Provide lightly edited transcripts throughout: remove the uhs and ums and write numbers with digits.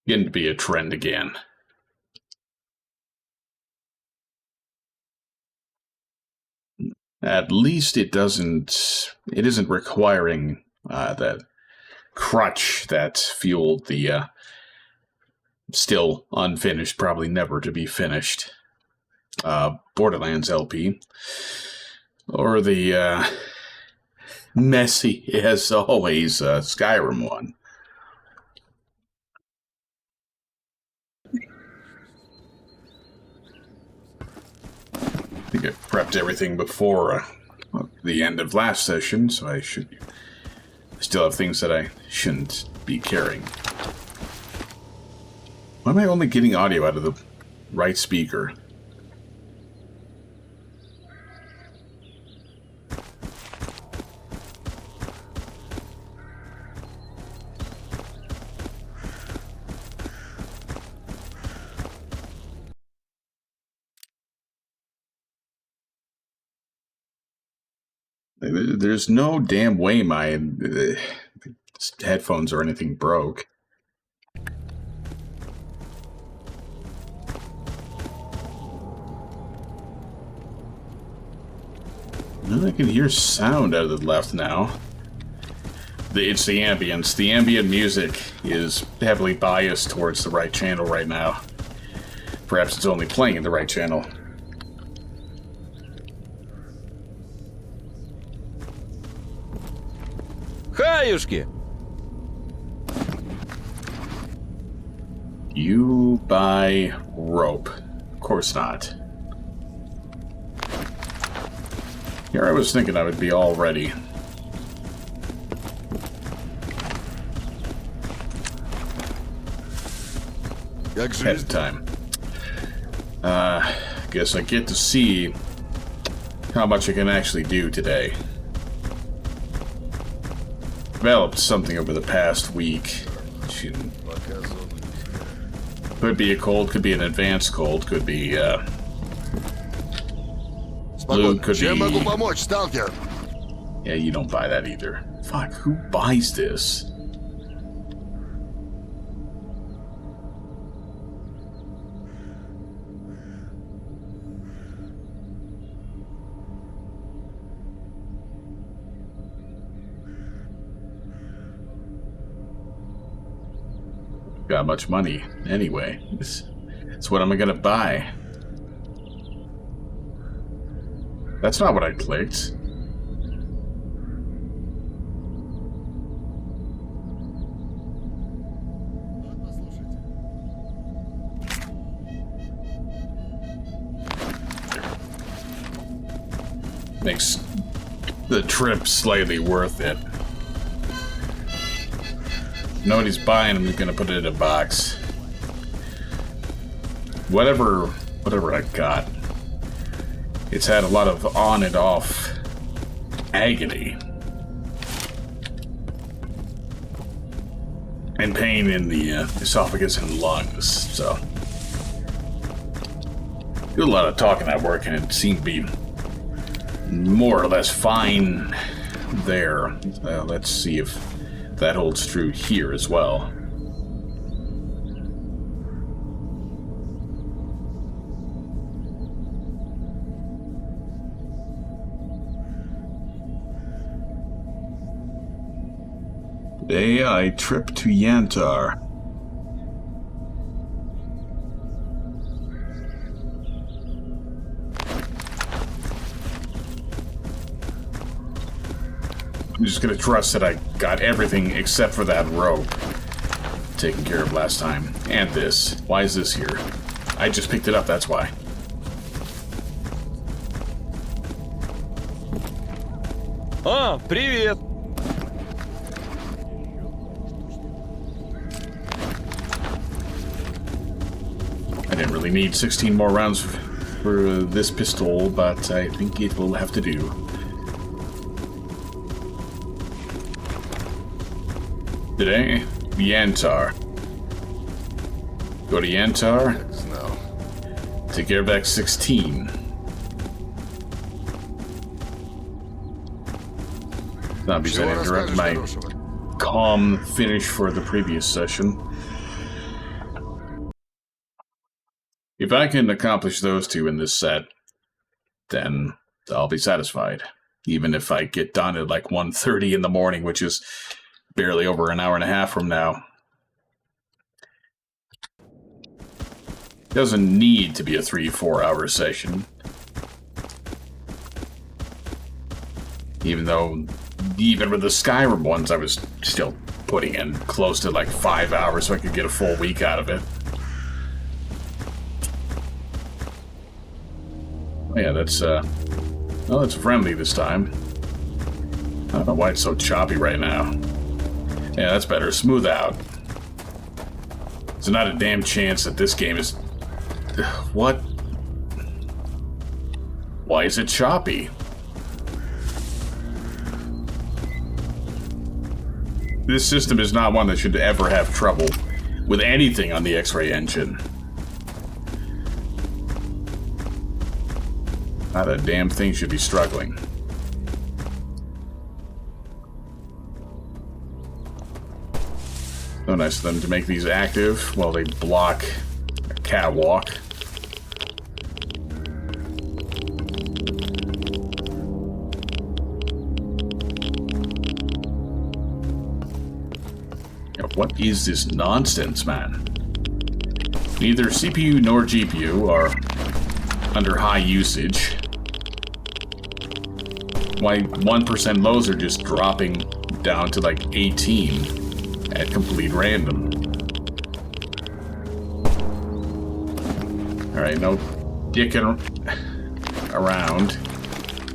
Getting to be a trend again. At least it isn't requiring that crutch that fueled the still unfinished, probably never to be finished Borderlands LP. Or the messy, as always, Skyrim one. I think I prepped everything before the end of last session, so I still have things that I shouldn't be carrying. Why am I only getting audio out of the right speaker? There's no damn way my headphones or anything broke. I can hear sound out of the left now. It's the ambience. The ambient music is heavily biased towards the right channel right now. Perhaps it's only playing in the right channel. Хаюшки! You buy rope. Of course not. Here I was thinking I would be all ready. Ahead of time. Guess I get to see how much I can actually do today. Developed something over the past week. Could be a cold, could be an advanced cold, could be blue, could be... Yeah, you don't buy that either. Fuck, who buys this? Got much money anyway. It's what am I gonna buy? That's not what I clicked. Makes the trip slightly worth it. Nobody's buying, I'm gonna put it in a box. Whatever I got, it's had a lot of on and off agony and pain in the esophagus and lungs. So, did a lot of talking at work, and it seemed to be more or less fine there. Let's see if that holds true here as well. Today I trip to Yantar. I'm just gonna trust that I got everything except for that rope taken care of last time. And this. Why is this here? I just picked it up, that's why. А, привет! I didn't really need 16 more rounds for this pistol, but I think it will have to do. Today, Yantar. Go to Yantar. Take care of X-16. Not because I interrupt my calm finish for the previous session. If I can accomplish those two in this set, then I'll be satisfied. Even if I get done at like 1:30 in the morning, which is barely over an hour and a half from now. Doesn't need to be a 3-4 hour session. Even though, even with the Skyrim ones, I was still putting in close to like 5 hours so I could get a full week out of it. Oh yeah, that's, well, it's friendly this time. I don't know why it's so choppy right now. Yeah, that's better. Smooth out. There's not a damn chance that this game is... What? Why is it choppy? This system is not one that should ever have trouble with anything on the X-ray engine. Not a damn thing should be struggling. So nice of them to make these active while they block a catwalk. What is this nonsense, man? Neither CPU nor GPU are under high usage. Why 1% lows are just dropping down to like 18 at complete random. Alright, no dicking around.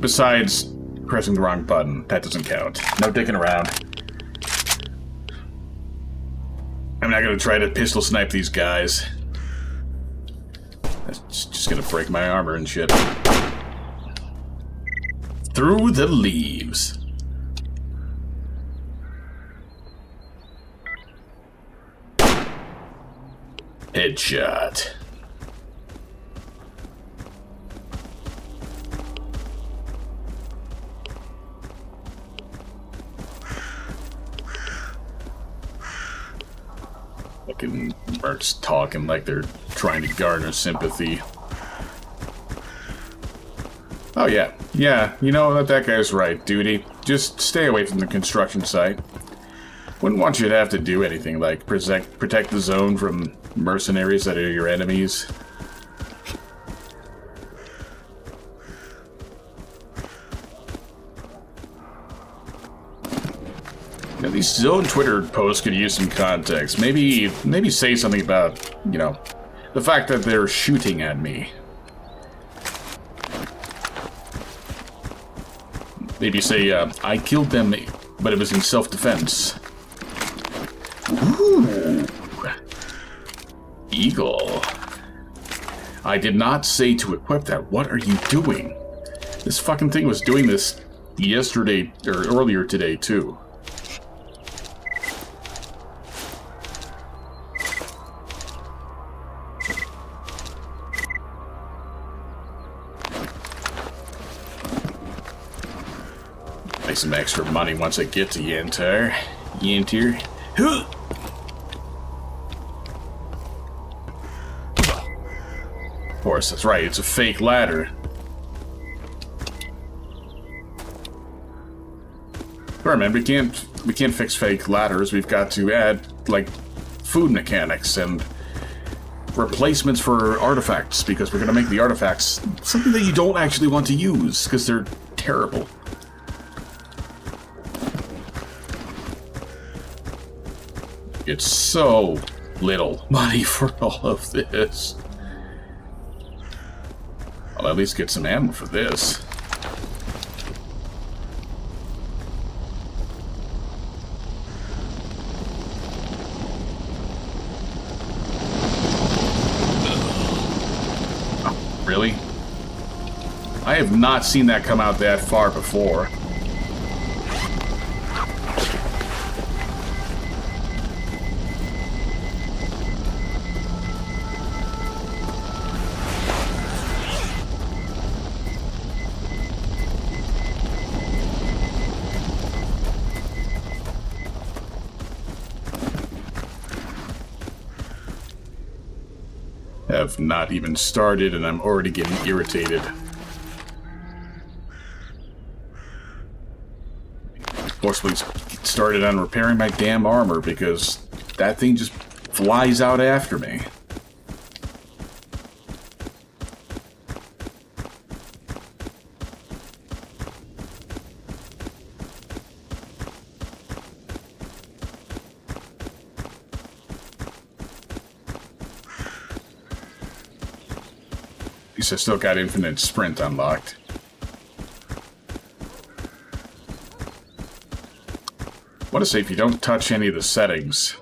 Besides pressing the wrong button. That doesn't count. No dicking around. I'm not gonna try to pistol snipe these guys. That's just gonna break my armor and shit. Through the leaves. Headshot. Fucking mercs talking like they're trying to garner sympathy. Oh yeah, you know what, that guy's right, duty. Just stay away from the construction site. Wouldn't want you to have to do anything like protect the zone from mercenaries that are your enemies. You know, these zone Twitter posts could use some context. Maybe say something about, you know, the fact that they're shooting at me. Maybe say, I killed them, but it was in self-defense. Ooh. Eagle. I did not say to equip that. What are you doing? This fucking thing was doing this yesterday, or earlier today, too. Make some extra money once I get to Yantar. Yantar. Of course, that's right. It's a fake ladder. Sure, man. We can't fix fake ladders. We've got to add like food mechanics and replacements for artifacts because we're gonna make the artifacts something that you don't actually want to use because they're terrible. It's so little money for all of this. I'll at least get some ammo for this. Oh, really? I have not seen that come out that far before. have not even started, and I'm already getting irritated. Forcibly started on repairing my damn armor because that thing just flies out after me. At least I still got infinite sprint unlocked. I want to say if you don't touch any of the settings,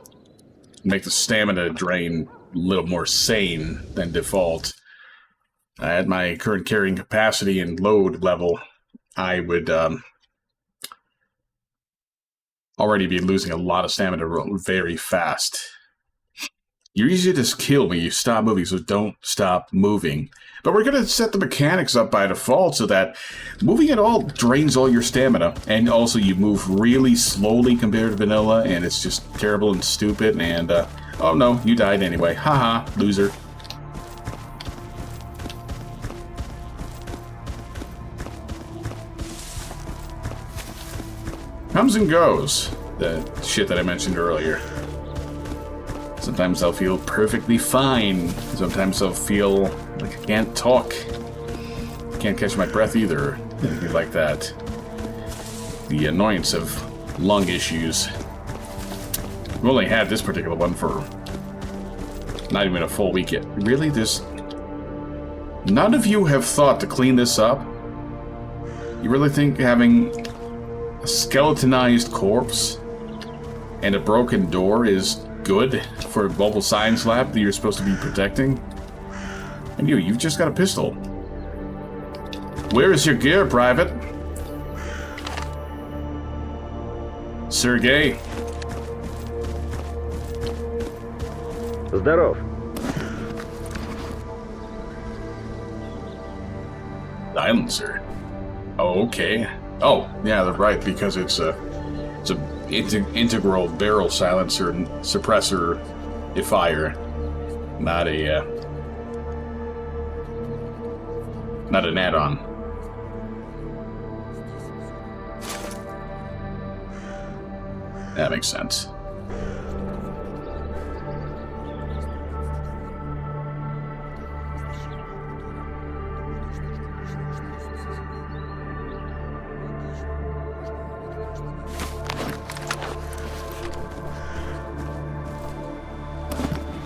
make the stamina drain a little more sane than default. At my current carrying capacity and load level, I would already be losing a lot of stamina very fast. You're easy to kill when you stop moving, so don't stop moving. But we're going to set the mechanics up by default so that moving at all drains all your stamina. And also you move really slowly compared to vanilla, and it's just terrible and stupid. And, oh no, you died anyway. Haha, loser. Comes and goes. The shit that I mentioned earlier. Sometimes I'll feel perfectly fine. Sometimes I'll feel like I can't talk. Can't catch my breath either. Anything like that. The annoyance of lung issues. I've only had this particular one for not even a full week yet. Really? None of you have thought to clean this up? You really think having a skeletonized corpse and a broken door is good for a mobile science lab that you're supposed to be protecting? And you've just got a pistol. Where is your gear, Private? Sergey? Здоров. Silencer. Oh, okay. Oh, yeah, that's right, because it's a integral barrel silencer and suppressor fire, not an add-on. That makes sense.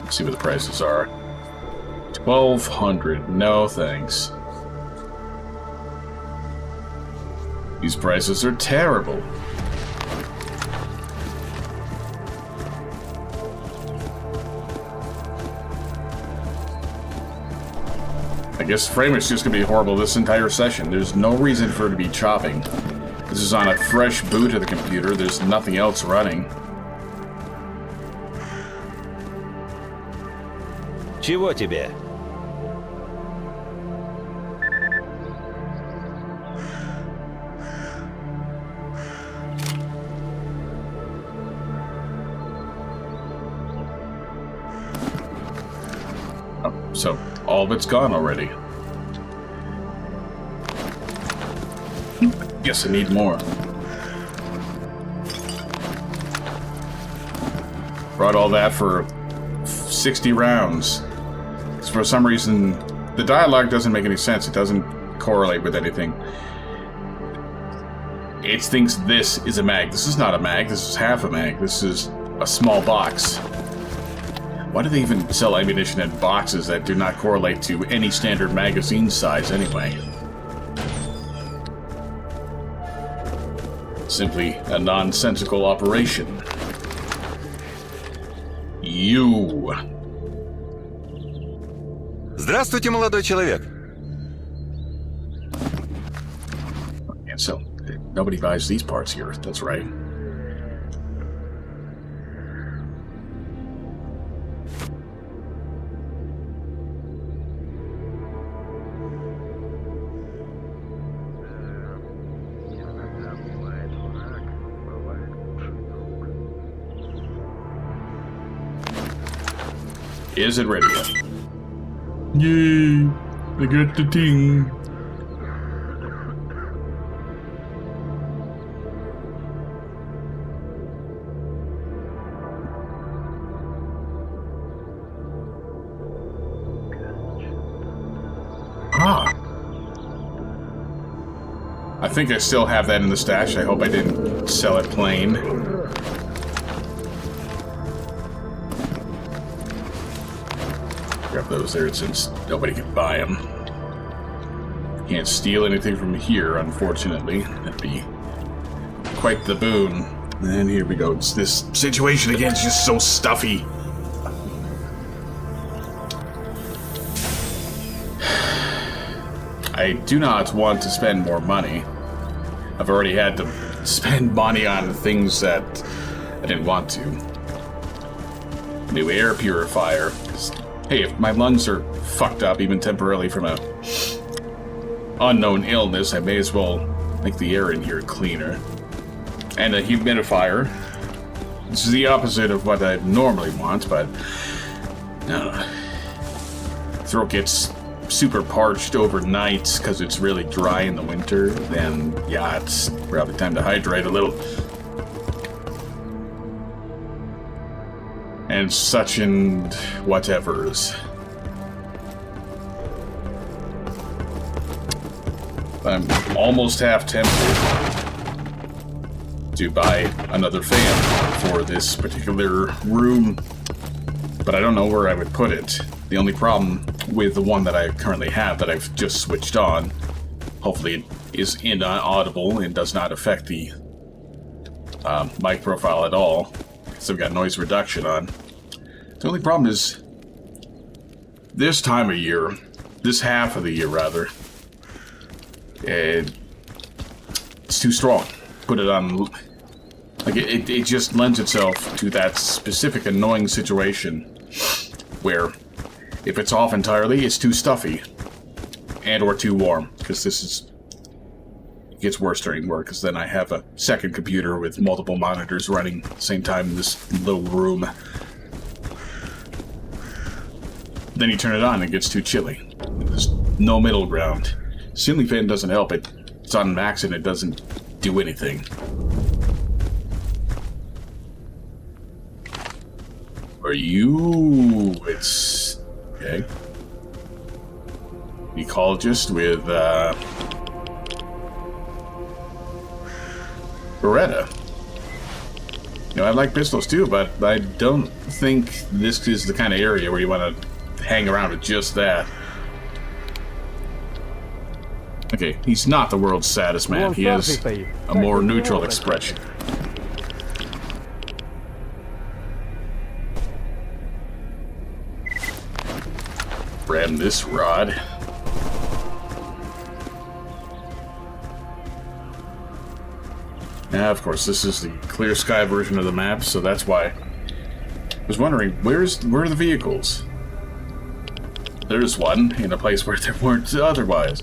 See what the prices are. 1,200. No thanks. These prices are terrible. I guess frame rate's just gonna be horrible this entire session. There's no reason for it to be chopping. This is on a fresh boot of the computer. There's nothing else running. Чего тебе? Oh, so all of it's gone already. Guess I need more. Brought all that for 60 rounds. For some reason, the dialogue doesn't make any sense. It doesn't correlate with anything. It thinks this is a mag. This is not a mag. This is half a mag. This is a small box. Why do they even sell ammunition in boxes that do not correlate to any standard magazine size anyway? Simply a nonsensical operation. You. Здравствуйте, молодой человек. And so, nobody buys these parts here. That's right. Is it ready yet? Yay! I got the thing. I think I still have that in the stash. I hope I didn't sell it plain. Grab those there since nobody can buy them. Can't steal anything from here, unfortunately. That'd be quite the boon. And here we go. It's this situation again is just so stuffy. I do not want to spend more money. I've already had to spend money on things that I didn't want to. New air purifier. Hey, if my lungs are fucked up, even temporarily from a unknown illness, I may as well make the air in here cleaner. And a humidifier. This is the opposite of what I normally want, but throat gets super parched overnight because it's really dry in the winter, then yeah, it's probably time to hydrate a little. And such and whatevers. I'm almost half tempted to buy another fan for this particular room, but I don't know where I would put it. The only problem with the one that I currently have that I've just switched on, hopefully it is inaudible and does not affect the mic profile at all, because I've got noise reduction on. The only problem is this time of year, this half of the year rather, it's too strong. Put it on, like it just lends itself to that specific annoying situation where if it's off entirely, it's too stuffy and or too warm, because it gets worse during work, because then I have a second computer with multiple monitors running at the same time in this little room. Then you turn it on and it gets too chilly. There's no middle ground. Ceiling fan doesn't help. It's on max and it doesn't do anything. Are you... It's... Okay. Ecologist with, Beretta. You know, I like pistols too, but I don't think this is the kind of area where you want to hang around with just that. Okay, he's not the world's saddest man. He has a more neutral expression. Grab this rod. Now, of course, this is the clear sky version of the map, so that's why I was wondering, where are the vehicles? There's one in a place where there weren't otherwise.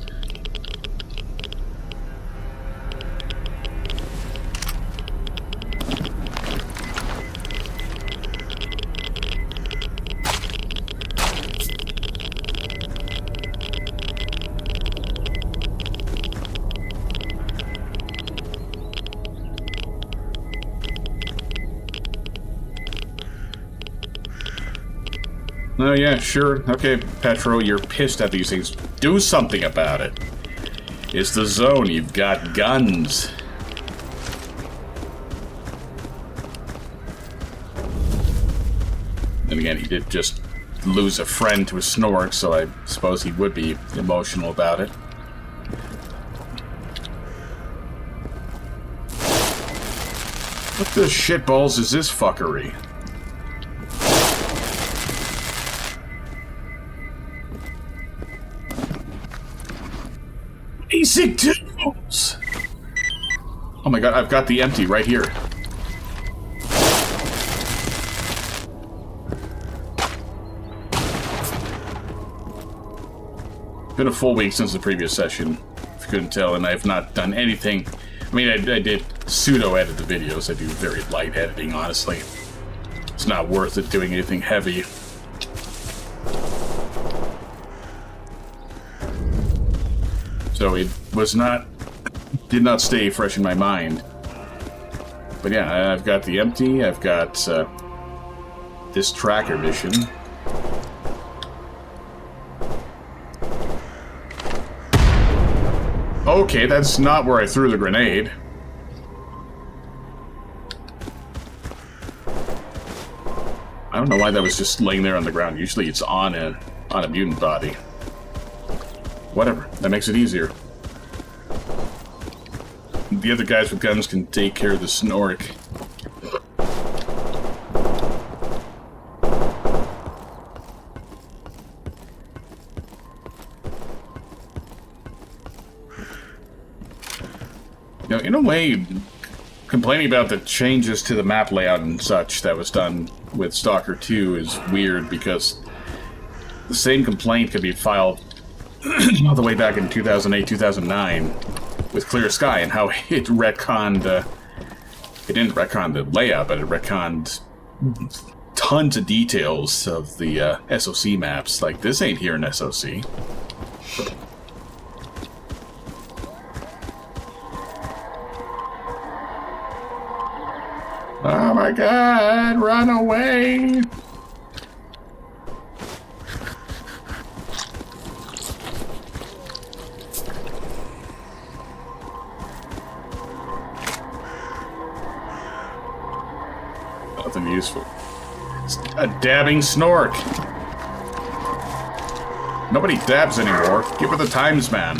Oh yeah, sure. Okay, Petro, you're pissed at these things. Do something about it. It's the zone. You've got guns. And again, he did just lose a friend to a snork, so I suppose he would be emotional about it. What the shitballs is this fuckery? Basic tools! Oh my god, I've got the empty right here. Been a full week since the previous session, if you couldn't tell, and I've not done anything. I mean, I did pseudo-edit the videos. I do very light editing, honestly. It's not worth it doing anything heavy. So it was not... did not stay fresh in my mind. But yeah, I've got the empty, I've got this tracker mission. Okay, that's not where I threw the grenade. I don't know why that was just laying there on the ground. Usually it's on a mutant body. Whatever, that makes it easier. The other guys with guns can take care of the snork. You know, in a way, complaining about the changes to the map layout and such that was done with Stalker 2 is weird, because the same complaint could be filed all the way back in 2008, 2009 with Clear Sky, and how it retconned, it didn't retcon the layout, but it retconned tons of details of the SOC maps. Like, this ain't here in SOC. Oh my god, run away! Nothing useful. It's a dabbing snork! Nobody dabs anymore. Give her the times, man.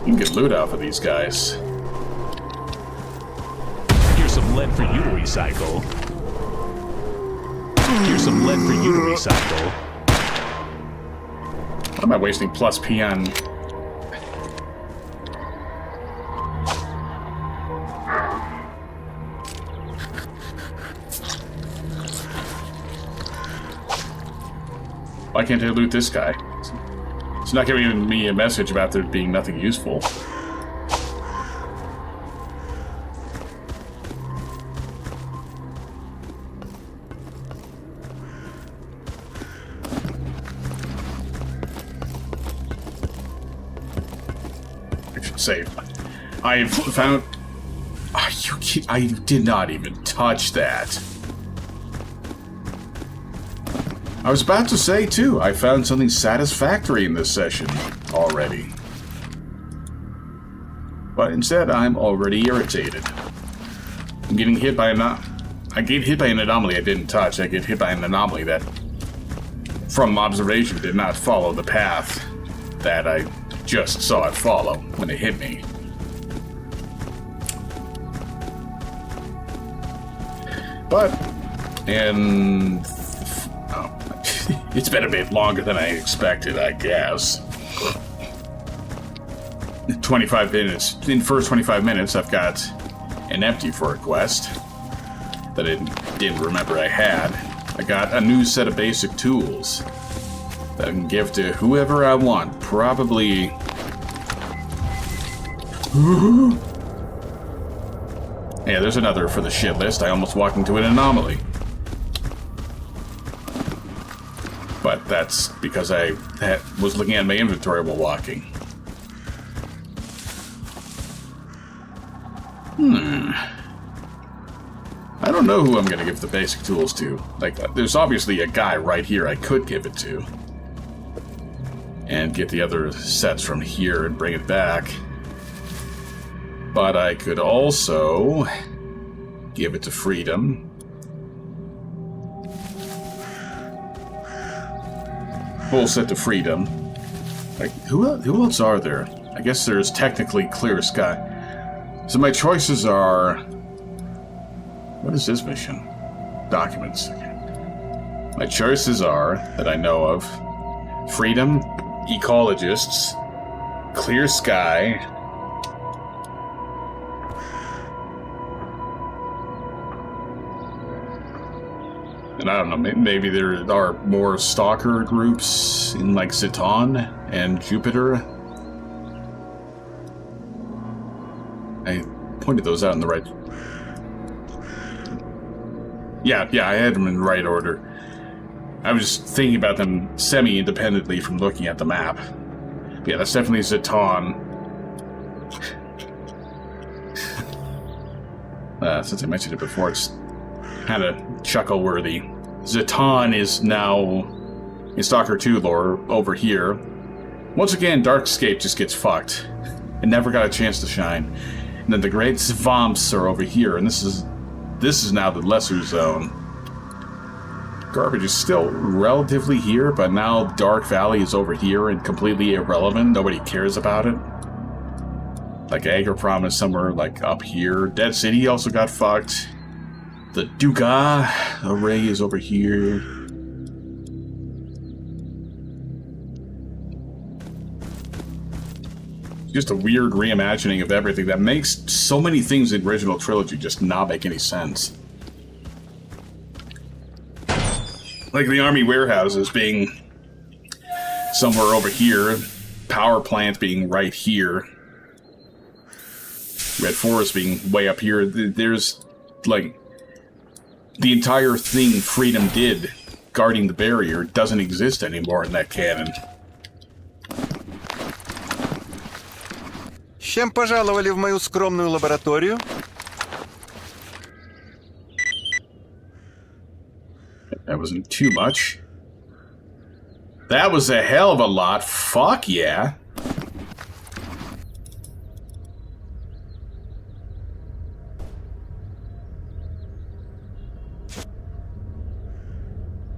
You can get loot off of these guys. Here's some lead for you to recycle. Here's some lead for you to recycle. Why am I wasting plus P on... Why can't I loot this guy? It's not giving me a message about there being nothing useful. I should save. I've found... Are you kidding? I did not even touch that. I was about to say, too, I found something satisfactory in this session already. But instead, I'm already irritated. I'm getting hit by I get hit by an anomaly I didn't touch. I get hit by an anomaly that, from observation, did not follow the path that I just saw it follow when it hit me. But, and... it's been a bit longer than I expected, I guess. 25 minutes. In the first 25 minutes, I've got an empty for a quest that I didn't remember I had. I got a new set of basic tools that I can give to whoever I want. Probably... Yeah, there's another for the shit list. I almost walked into an anomaly. But that's because I was looking at my inventory while walking. I don't know who I'm going to give the basic tools to. Like, there's obviously a guy right here I could give it to. And get the other sets from here and bring it back. But I could also give it to Freedom. Full set to Freedom. Like, who else are there? I guess there's technically Clear Sky. So my choices are... What is this mission? Documents. My choices are, that I know of, Freedom, Ecologists, Clear Sky, and I don't know, maybe there are more stalker groups in, like, Citon and Jupiter. I pointed those out in the right... Yeah, I had them in the right order. I was just thinking about them semi-independently from looking at the map. But yeah, that's definitely s.t.a.l.k.e.r. Since I mentioned it before, it's kind of chuckle-worthy. s.t.a.l.k.e.r. is now in Stalker 2 lore over here. Once again, Darkscape just gets fucked. It never got a chance to shine. And then the Great Svamps are over here, and this is now the Lesser Zone. Garbage is still relatively here, but now Dark Valley is over here and completely irrelevant. Nobody cares about it. Like Agroprom is somewhere like up here. Dead City also got fucked. The Duga array is over here. Just a weird reimagining of everything that makes so many things in the original trilogy just not make any sense. Like the army warehouses being somewhere over here, power plant being right here, Red Forest being way up here. There's, like, the entire thing Freedom did, guarding the barrier, doesn't exist anymore in that canon. С чем пожаловали в мою скромную лабораторию? That wasn't too much. That was a hell of a lot. Fuck yeah.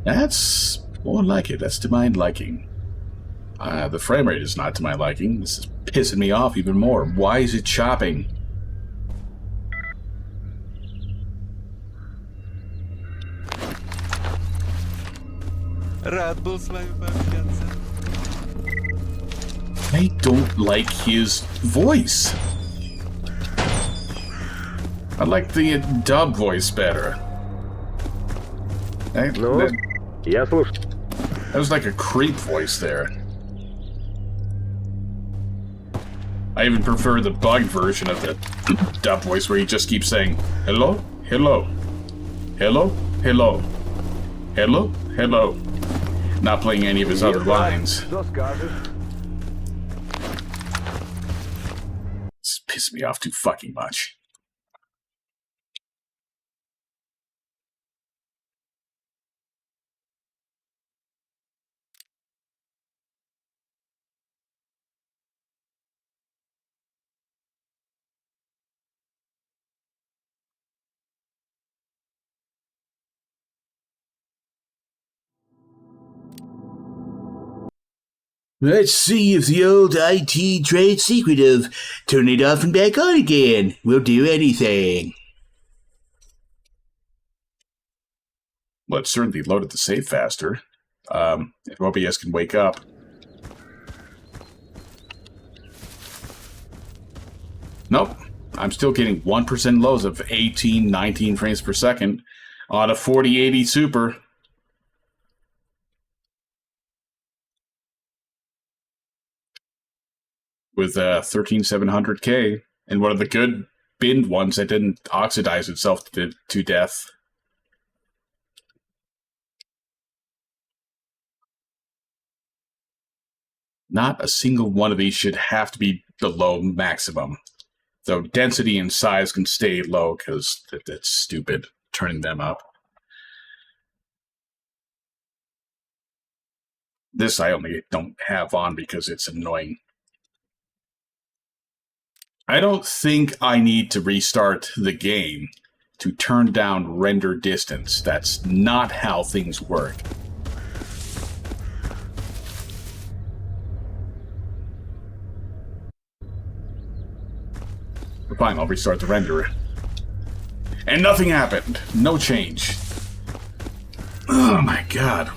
That's more like it. That's to my liking. The frame rate is not to my liking. This is pissing me off even more. Why is it chopping? Рад был с вами пообщаться. I don't like his voice. I like the dub voice better. Я слушаю. That was like a creep voice there. I even prefer the bugged version of the dub voice where he just keeps saying, hello, hello, hello, hello, hello, hello. Not playing any of his other lines. Что скажешь? It's pissing me off too fucking much. Let's see if the old IT trade secret of turn it off and back on again will do anything. Well, it certainly loaded the save faster. If OBS can wake up. Nope. I'm still getting 1% lows of 18, 19 frames per second on a 4080 Super. With 13700K, and one of the good binned ones that didn't oxidize itself to death. Not a single one of these should have to be below maximum. Though density and size can stay low because that's stupid, turning them up. This I only don't have on because it's annoying. I don't think I need to restart the game to turn down render distance. That's not how things work. Fine, I'll restart the renderer. And nothing happened. No change. Oh my god.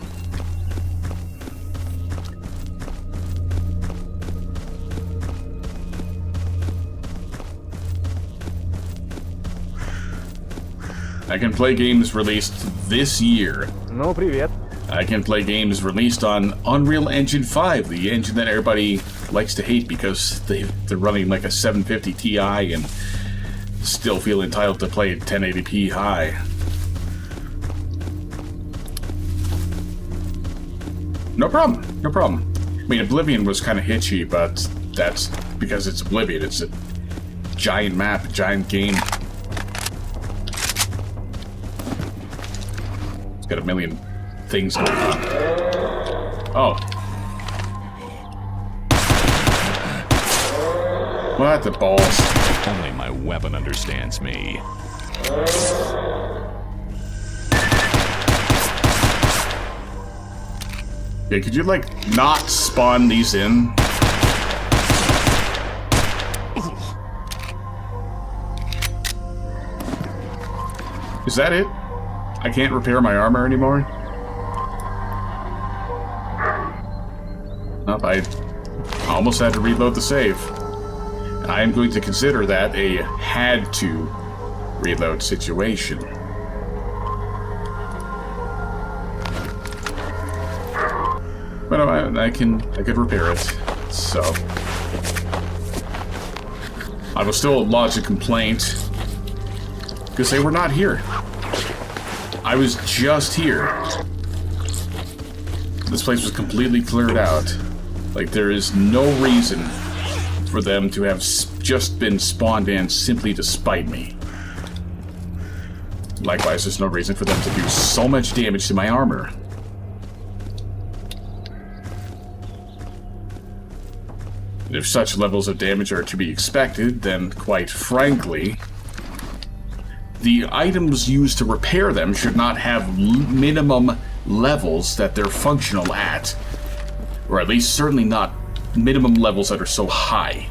I can play games released this year. Ну, привет. I can play games released on Unreal Engine 5, the engine that everybody likes to hate because they're running like a 750 Ti and still feel entitled to play at 1080p high. No problem. No problem. I mean, Oblivion was kind of hitchy, but that's because it's Oblivion. It's a giant map, a giant game. It's got a million things going on. Oh. What the balls? Only my weapon understands me. Yeah, could you, like, not spawn these in? Is that it? I can't repair my armor anymore? Nope, I almost had to reload the save. I am going to consider that a had-to reload situation. But I could repair it, so... I will still lodge a complaint, because they were not here. I was just here. This place was completely cleared out. Like, there is no reason for them to have just been spawned in simply to spite me. Likewise, there's no reason for them to do so much damage to my armor. And if such levels of damage are to be expected, then, quite frankly, the items used to repair them should not have minimum levels that they're functional at. Or at least certainly not minimum levels that are so high.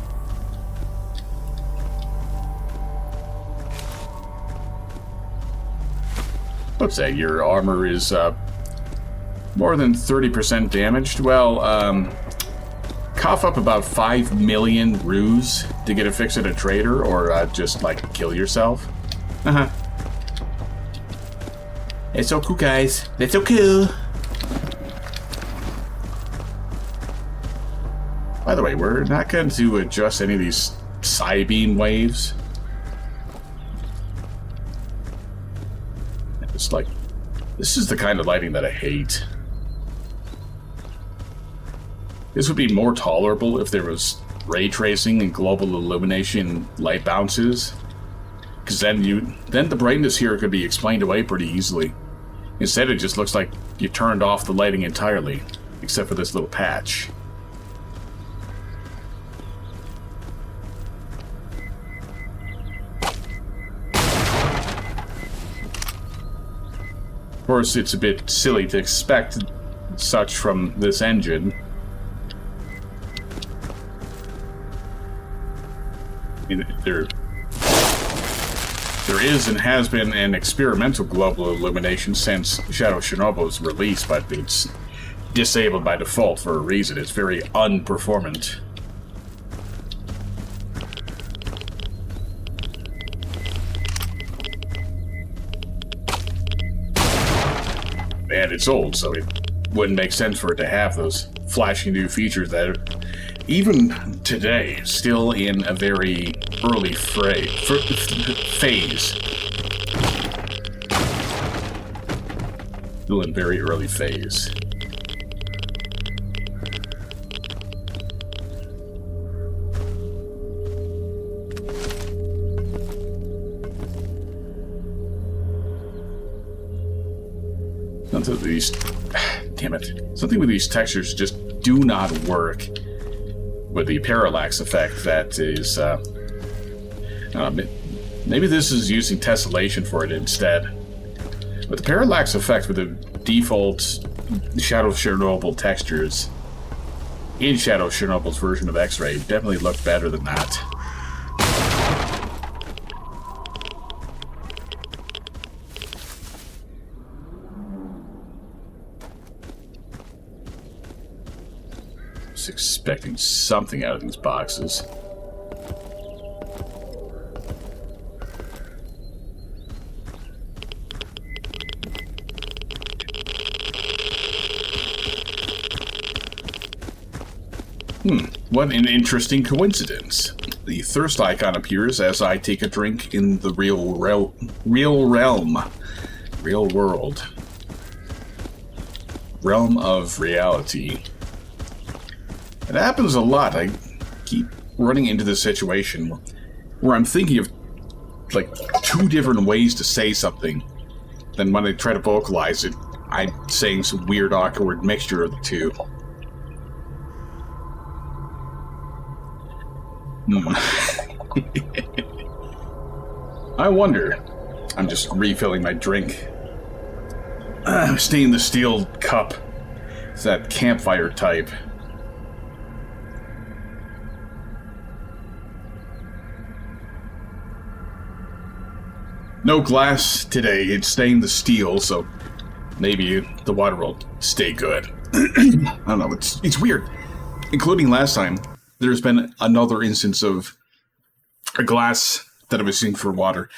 Let's say your armor is more than 30% damaged. Well, cough up about 5 million rues to get it fixed at a trader, or just, like, kill yourself. Uh-huh. It's so cool, guys. It's so cool. By the way, we're not going to adjust any of these side-beam waves. It's like, this is the kind of lighting that I hate. This would be more tolerable if there was ray tracing and global illumination light bounces. Because then the brightness here could be explained away pretty easily. Instead, it just looks like you turned off the lighting entirely, except for this little patch. Of course, it's a bit silly to expect such from this engine. I mean, there is and has been an experimental global illumination since Shadow of Chernobyl's release, but it's disabled by default for a reason. It's very unperformant. And it's old, so it wouldn't make sense for it to have those flashy new features that are, even today, still in a very early phase. Still in very early phase. Damn it. Something with these textures just do not work with the parallax effect that is, maybe this is using tessellation for it instead. But the parallax effect with the default Shadow of Chernobyl textures in Shadow of Chernobyl's version of X-Ray definitely looked better than that. Expecting something out of these boxes. What an interesting coincidence. The thirst icon appears as I take a drink in the real world. realm of reality. It happens a lot. I keep running into this situation where I'm thinking of, like, 2 different ways to say something. Then when I try to vocalize it, I'm saying some weird, awkward mixture of the two. I wonder. I'm just refilling my drink. Stainless steel cup. It's that campfire type. No glass today. It's stainless steel, so maybe the water will stay good. I don't know. It's weird. Including last time, there's been another instance of a glass that I was using for water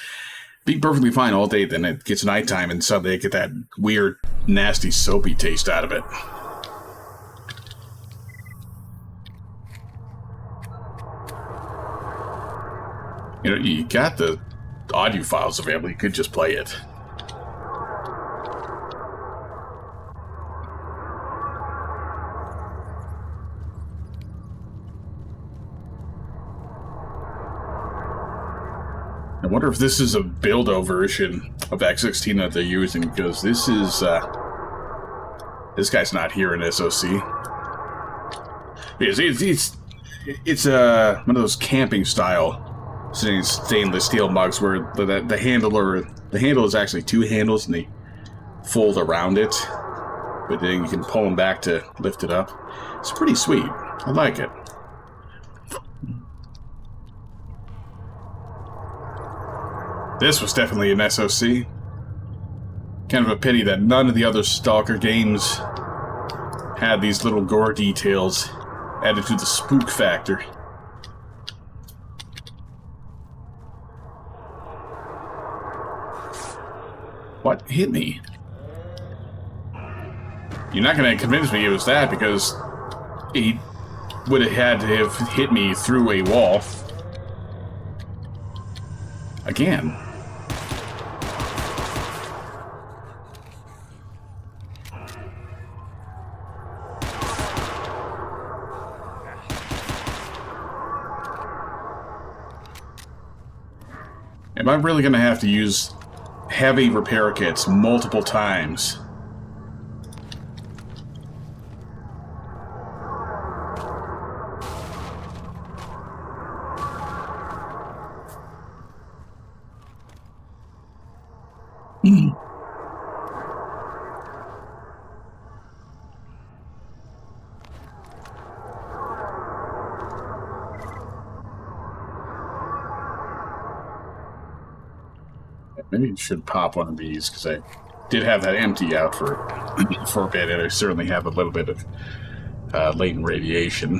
being perfectly fine all day. Then it gets nighttime, and suddenly I get that weird, nasty, soapy taste out of it. You know, you got the audio files available. You could just play it. I wonder if this is a build-o version of X-16 that they're using, because this is, this guy's not here in SOC. Because it's one of those camping style stainless steel mugs where the handle is actually 2 handles and they fold around it, but then you can pull them back to lift it up. It's pretty sweet. I like it. This was definitely an SOC. Kind of a pity that none of the other Stalker games had these little gore details added to the spook factor. What hit me? You're not going to convince me it was that, because he would have had to have hit me through a wall. Again. Am I really going to have to use heavy repair kits multiple times? Maybe you should pop one of these, because I did have that empty out for a bit, and I certainly have a little bit of latent radiation.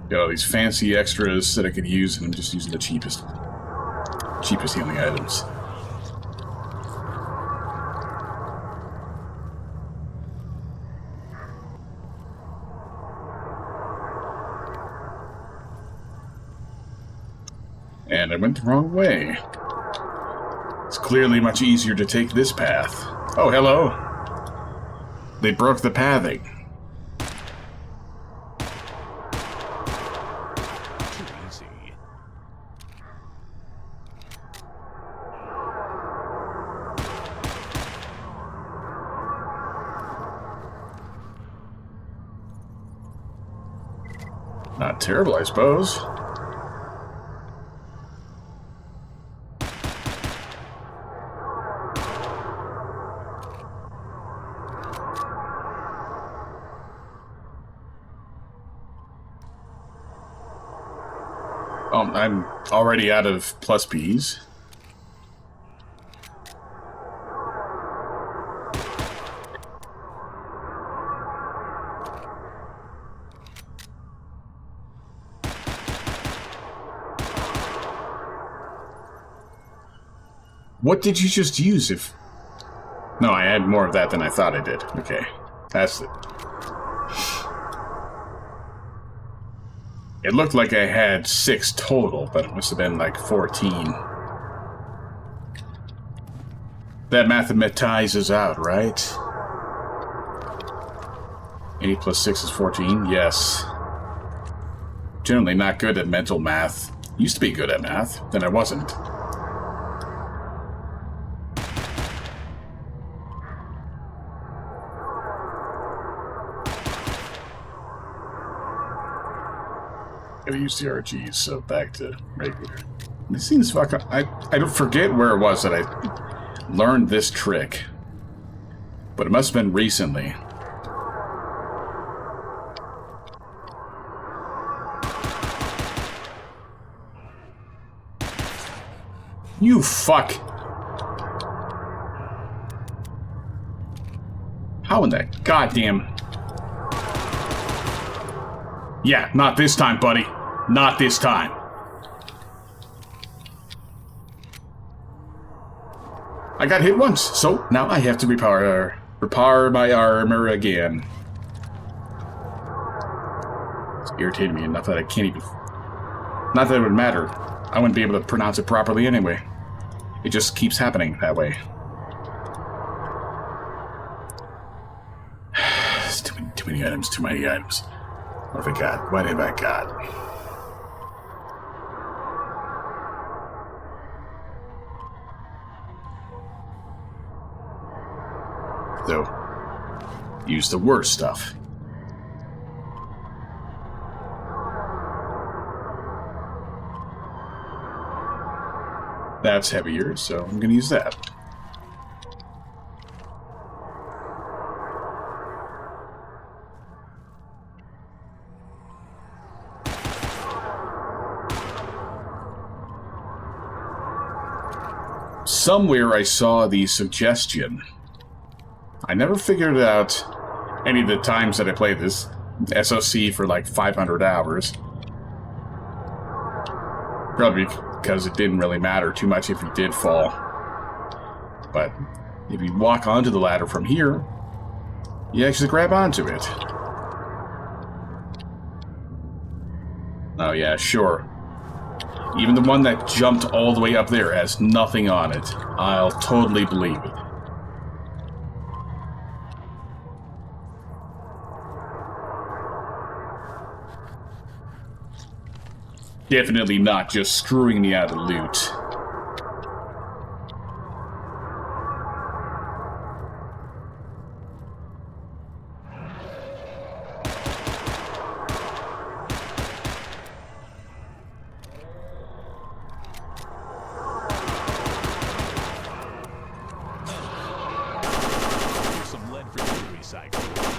Got all these fancy extras that I could use, and I'm just using the cheapest healing items. And I went the wrong way. It's clearly much easier to take this path. Oh, hello. They broke the pathing. Too easy. Not terrible, I suppose. Oh, I'm already out of plus Bs. What did you just use if... No, I had more of that than I thought I did. Okay. That's it. It looked like I had 6 total, but it must have been like 14. That mathematizes out, right? 8 plus 6 is 14? Yes. Generally not good at mental math. Used to be good at math, then I wasn't. Gotta use the RGs, so back to regular. This seems fucking... I don't forget where it was that I learned this trick. But it must have been recently. You fuck! How in that goddamn... Yeah, not this time, buddy. Not this time. I got hit once, so now I have to repair my armor again. It's irritating me enough that I can't even... Not that it would matter. I wouldn't be able to pronounce it properly anyway. It just keeps happening that way. It's too many items, too many items. What have I got? What have I got? So, use the worst stuff. That's heavier, so I'm gonna use that. Somewhere I saw the suggestion. I never figured out any of the times that I played this SOC for like 500 hours. Probably because it didn't really matter too much if you did fall. But if you walk onto the ladder from here, you actually grab onto it. Oh yeah, sure. Even the one that jumped all the way up there has nothing on it. I'll totally believe it. Definitely not just screwing me out of loot.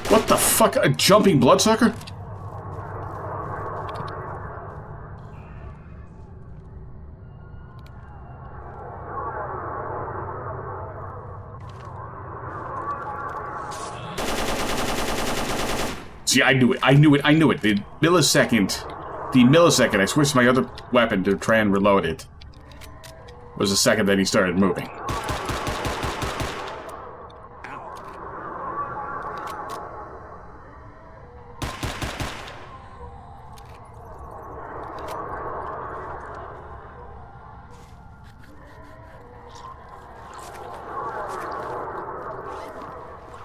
What the fuck? A jumping bloodsucker? See, I knew it. I knew it. I knew it. The millisecond I switched my other weapon to try and reload it was the second that he started moving.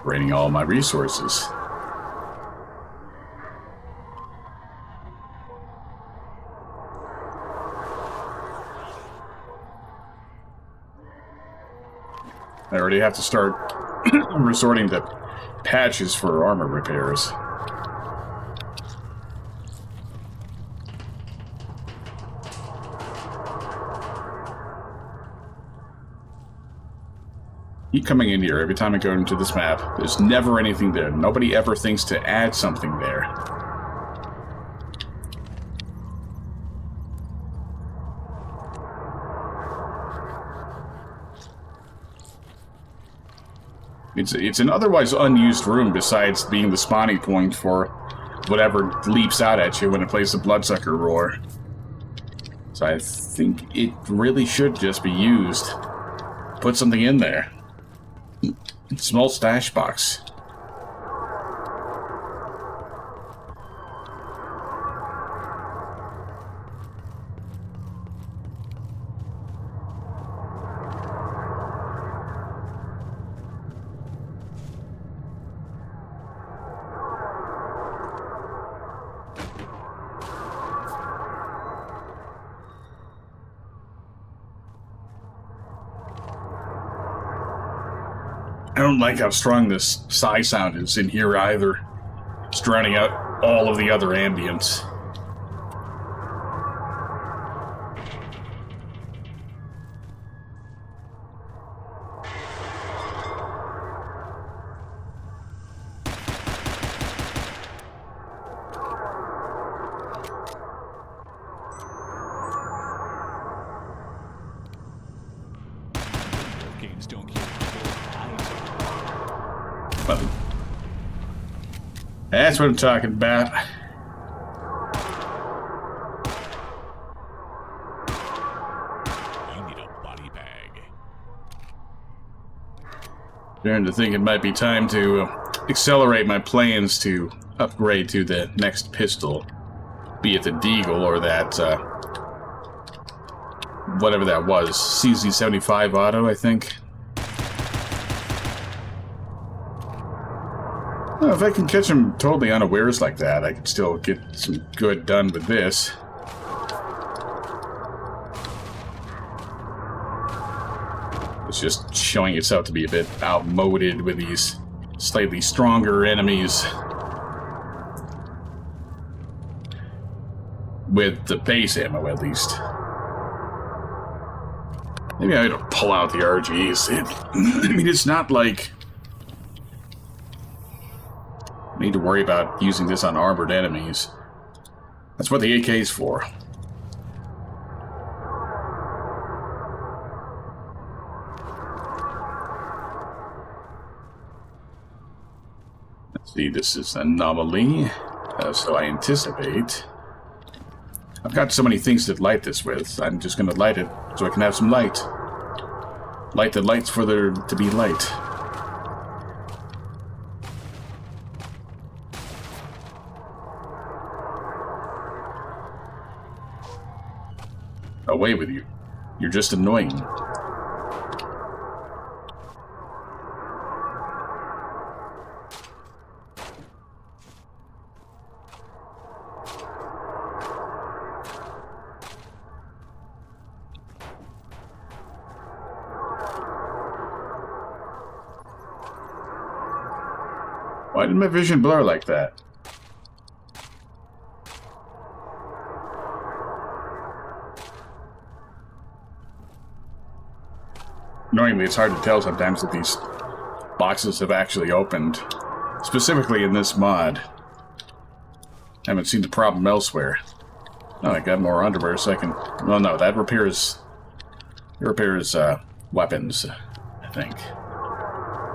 Draining all my resources. I already have to start resorting to patches for armor repairs. Keep coming in here every time I go into this map. There's never anything there. Nobody ever thinks to add something there. It's an otherwise unused room besides being the spawning point for whatever leaps out at you when it plays the bloodsucker roar. So I think it really should just be used. Put something in there. Small stash box. don't like how strong this psi sound is in here either. It's drowning out all of the other ambience. Games don't kill people. Well, that's what I'm talking about. You need a body bag. Starting to think it might be time to accelerate my plans to upgrade to the next pistol. Be it the Deagle or that, whatever that was. CZ75 Auto, I think. Well, if I can catch him totally unawares like that, I can still get some good done with this. It's just showing itself to be a bit outmoded with these slightly stronger enemies. With the base ammo, at least. Maybe I ought to pull out the RGs. I mean, it's not like I need to worry about using this on armored enemies. That's what the AK is for. Let's see, this is Anomaly. So I anticipate. I've got so many things to light this with. I'm just going to light it so I can have some light. Light the lights for there to be light. Away with you. You're just annoying. Why did my vision blur like that? Annoyingly, it's hard to tell sometimes that these boxes have actually opened. Specifically in this mod. I haven't seen the problem elsewhere. Oh, I got more underwear so I can... Well, no, that repairs... It repairs, weapons, I think.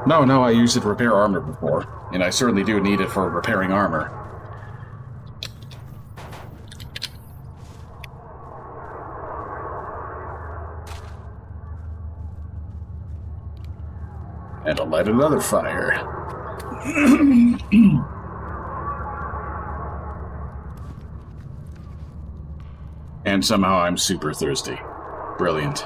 No, I used it to repair armor before. And I certainly do need it for repairing armor. And I'll light another fire. And somehow I'm super thirsty. Brilliant.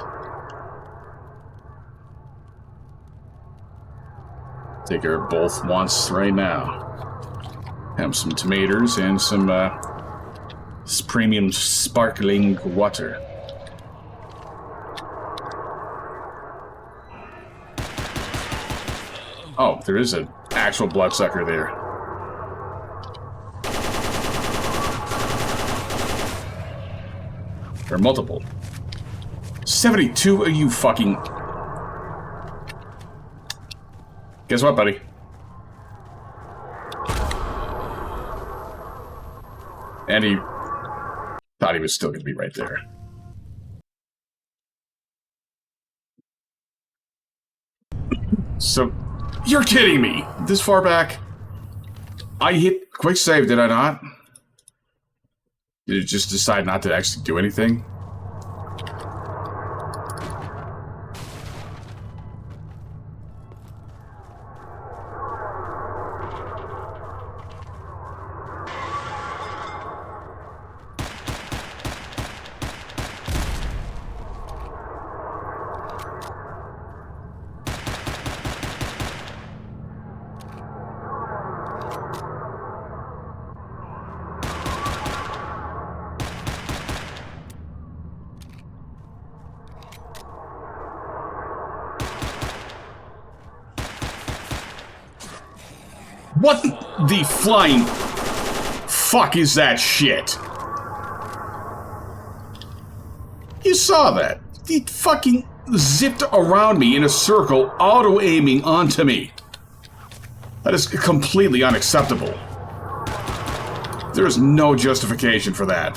Take care of both wants right now. Have some tomatoes and some premium sparkling water. Oh, there is an actual bloodsucker there. There are multiple. 72 of you fucking... Guess what, buddy? And he thought he was still going to be right there. So, you're kidding me! This far back? I hit quick save, did I not? Did it just decide not to actually do anything? What the flying fuck is that shit? You saw that. He fucking zipped around me in a circle, auto-aiming onto me. That is completely unacceptable. There is no justification for that.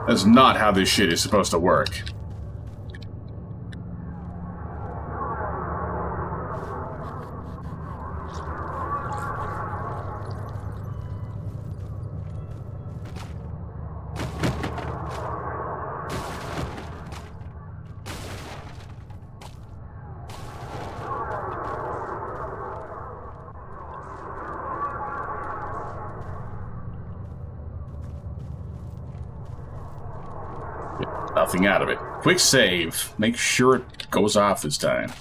That's not how this shit is supposed to work. Nothing out of it. Quick save. Make sure it goes off this time.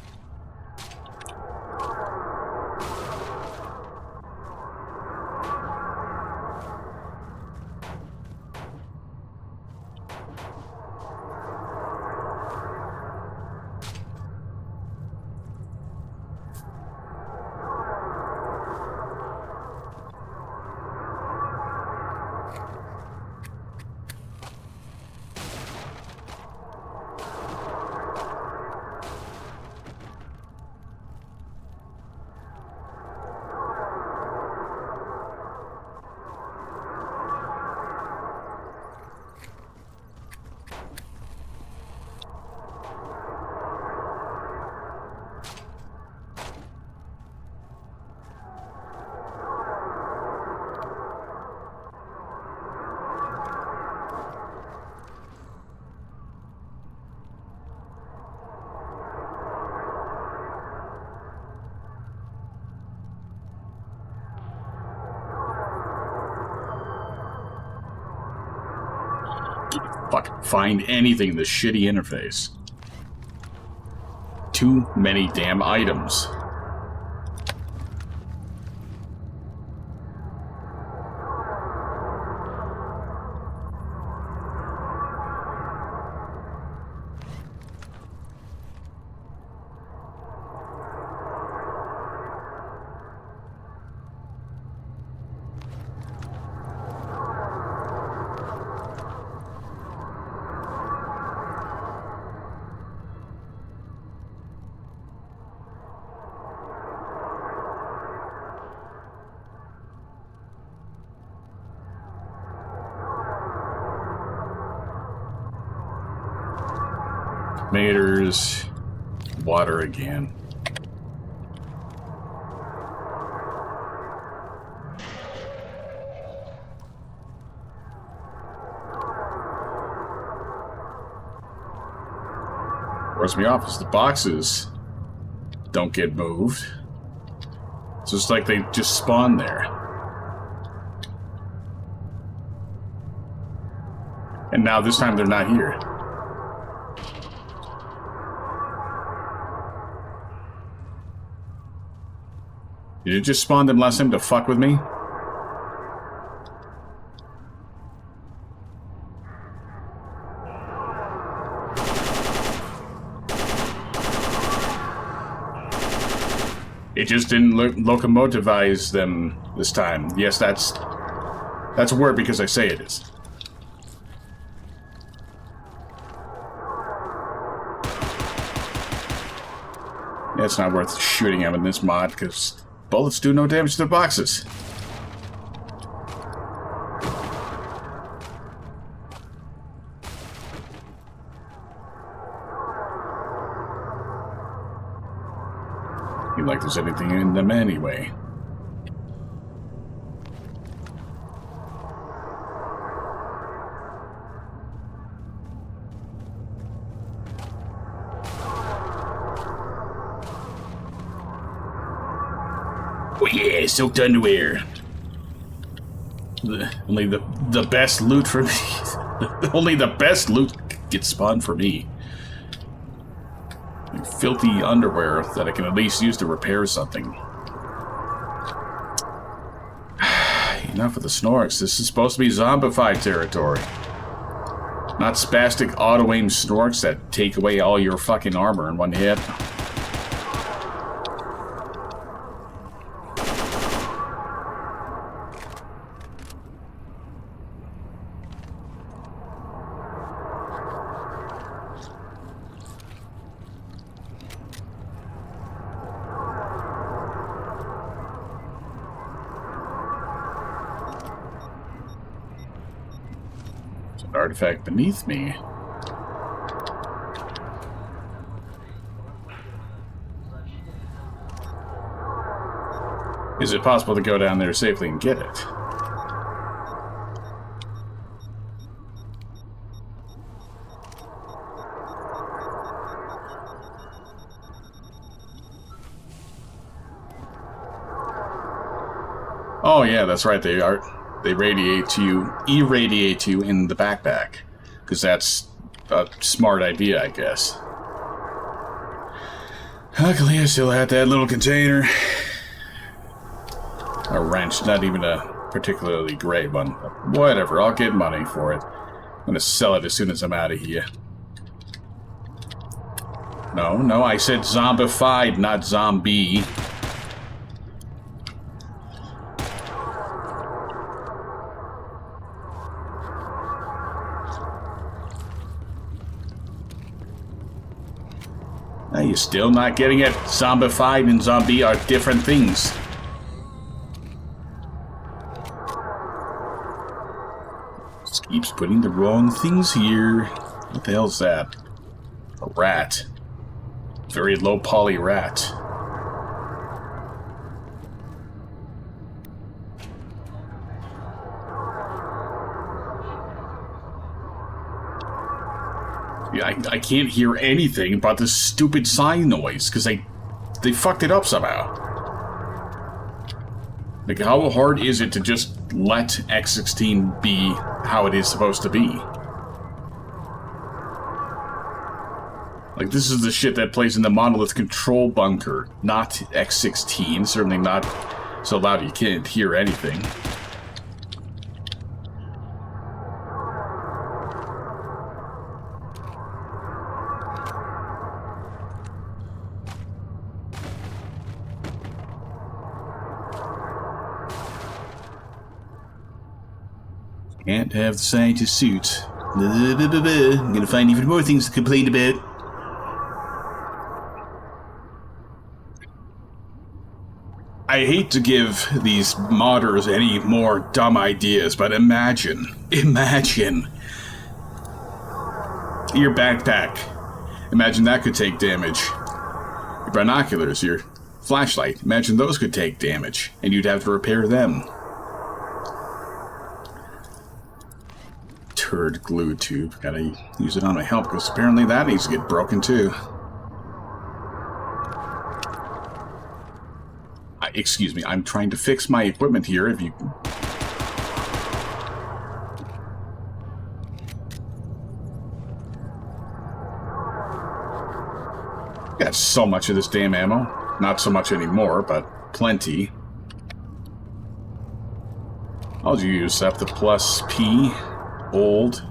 Fucking find anything in this shitty interface. Too many damn items. Tomatoes, water again. Throws me off is the boxes don't get moved. It's just like they just spawn there. And now this time they're not here. Did you just spawn them last time to fuck with me? It just didn't locomotivize them this time. Yes, that's a word because I say it is. Yeah, it's not worth shooting them in this mod because bullets do no damage to the boxes. Like there's anything in them anyway. Oh yeah, soaked underwear. Only the best loot for me. Only the best loot gets spawned for me. Filthy underwear that I can at least use to repair something. Enough of the snorks. This is supposed to be zombified territory. Not spastic auto-aim snorks that take away all your fucking armor in one hit. Artifact beneath me. Is it possible to go down there safely and get it? Oh yeah, that's right, they are. They irradiate you in the backpack. Because that's a smart idea, I guess. Luckily, I still had that little container. A wrench, not even a particularly great one. But whatever, I'll get money for it. I'm gonna sell it as soon as I'm out of here. No, I said zombified, not zombie. Are you still not getting it? Zombified and zombie are different things. Just keeps putting the wrong things here. What the hell's that? A rat. Very low poly rat. Yeah, I can't hear anything but this stupid sign noise, because they fucked it up somehow. Like, how hard is it to just let X-16 be how it is supposed to be? Like, this is the shit that plays in the Monolith control bunker, not X-16. Certainly not so loud you can't hear anything. Can't have the scientist suit. I'm gonna find even more things to complain about. I hate to give these modders any more dumb ideas, but imagine your backpack. Imagine that could take damage. Your binoculars, your flashlight, imagine those could take damage, and you'd have to repair them. Turd glue tube. Gotta use it on my help, because apparently that needs to get broken too. Excuse me, I'm trying to fix my equipment here, if you... Got so much of this damn ammo. Not so much anymore, but plenty. I'll use up the plus P. Old.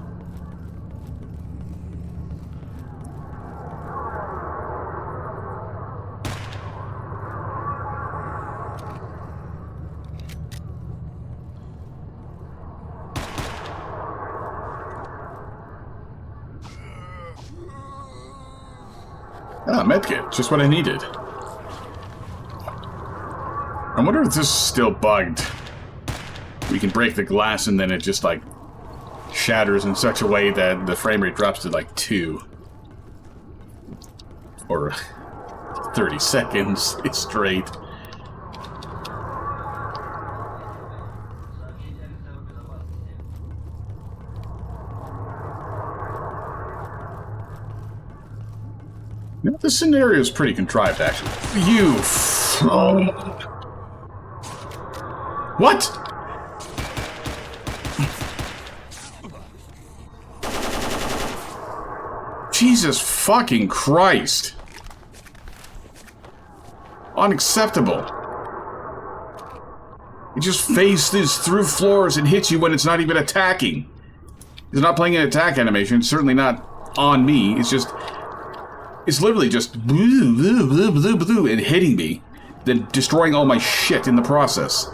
Ah, medkit. Just what I needed. I wonder if this is still bugged. We can break the glass and then it just, like, shatters in such a way that the frame rate drops to like 2 or 30 seconds straight. You know, this scenario is pretty contrived, actually. What? Jesus fucking Christ. Unacceptable. It just phases through floors and hits you when it's not even attacking. It's not playing an attack animation. It's certainly not on me. It's just... It's literally just... and hitting me. Then destroying all my shit in the process.